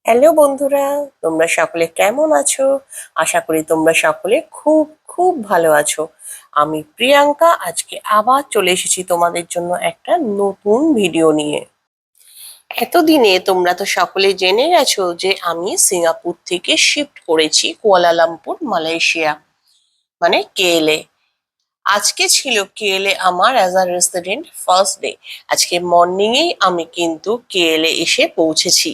Hello বন্ধুরা, তোমরা সকলে কেমন আছো? আশা করি তোমরা সকলে খুব খুব ভালো আছো। আমি প্রিয়াঙ্কা আজকে আবার চলে এসেছি তোমাদের জন্য একটা নতুন ভিডিও নিয়ে। এতদিনে তোমরা তো সকলে জেনে গেছো যে আমি সিঙ্গাপুর থেকে শিফট করেছি কুয়ালালামপুর, মালয়েশিয়া, মানে কেএলএ। আজকে ছিল কেএলএ আমার as a resident first day. আজকে মর্নিংয়েই আমি কিন্তু কেএলএ এসে পৌঁছেছি।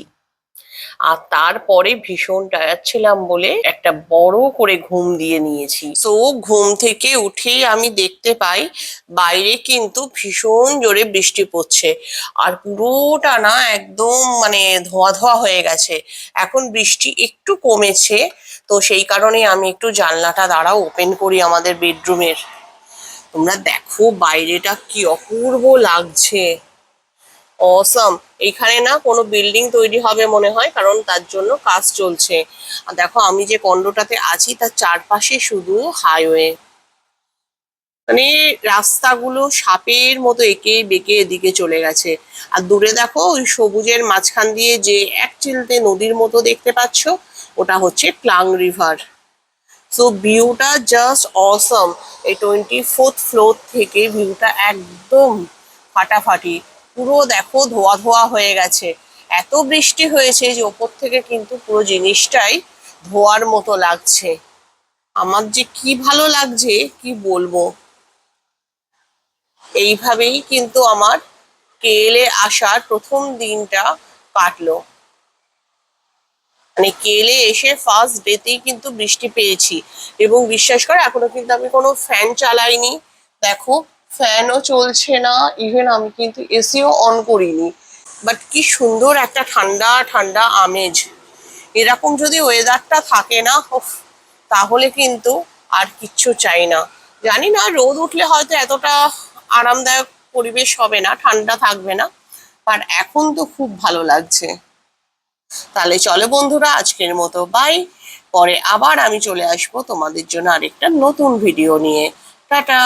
আর তারপরে ভীষণ টায়ার্ড ছিলাম বলে একটা বড় করে ঘুম দিয়ে নিয়েছি। তো ঘুম থেকে উঠেই আমি দেখতে পাই বাইরে কিন্তু ভীষণ জোরে বৃষ্টি পড়ছে। আর পুরোটা না একদম মানে ধোয়া ধোয়া হয়ে গেছে। এখন বৃষ্টি একটু কমেছে, তো সেই কারণে আমি একটু জানলাটা দাঁড়াও ওপেন করি আমাদের বেডরুমের। তোমরা দেখো বাইরেটা কি অপূর্ব লাগছে। অসম। এইখানে না কোনো বিল্ডিং তৈরি হবে মনে হয়, কারণ তার জন্য কাজ চলছে। আর দেখো আমি যে কন্ডোটাতে আছি তার চারপাশে শুধু হাইওয়ে, মানে রাস্তাগুলো সাপের মতো এঁকে বেঁকে এদিকে চলে গেছে। আর দূরে দেখো ওই সবুজের মাঝখান দিয়ে যে এক চিলতে নদীর মতো দেখতে পাচ্ছ, ওটা হচ্ছে ক্লাং রিভার। সো ভিউটা জাস্ট অসম। এই 24th ফ্লোর থেকে ভিউটা একদম ফাটাফাটি। পুরো দেখো ধোয়া ধোয়া হয়ে গেছে। এত বৃষ্টি হয়েছে যে ওপর থেকে কিন্তু পুরো জিনিসটাই ধোয়ার মতো লাগছে। আমার যে কি ভালো লাগছে কি বলবো। এইভাবেই কিন্তু আমার কেএলএ আসার প্রথম দিনটা কাটলো। মানে কেলে এসে ফার্স্ট ডেতেই কিন্তু বৃষ্টি পেয়েছি। এবং বিশ্বাস করে এখনো কিন্তু আমি কোনো ফ্যান চালাইনি। দেখো ফ্যানও চলছে না, ইভেন আমি কিন্তু এসিও অন করিনি। বাট কি সুন্দর একটা ঠান্ডা ঠান্ডা আমেজ। এরকম যদি ওয়েদারটা থাকে না, উফ, তাহলে কিন্তু আর কিচ্ছু চাই না। জানি না রোদ উঠলে হয়তো এতটা আরামদায়ক পরিবেশ হবে না, ঠান্ডা থাকবে না, বাট এখন তো খুব ভালো লাগছে। তাহলে চলো বন্ধুরা, আজকের মতো বাই। পরে আবার আমি চলে আসবো তোমাদের জন্য আরেকটা নতুন ভিডিও নিয়ে। টাটা।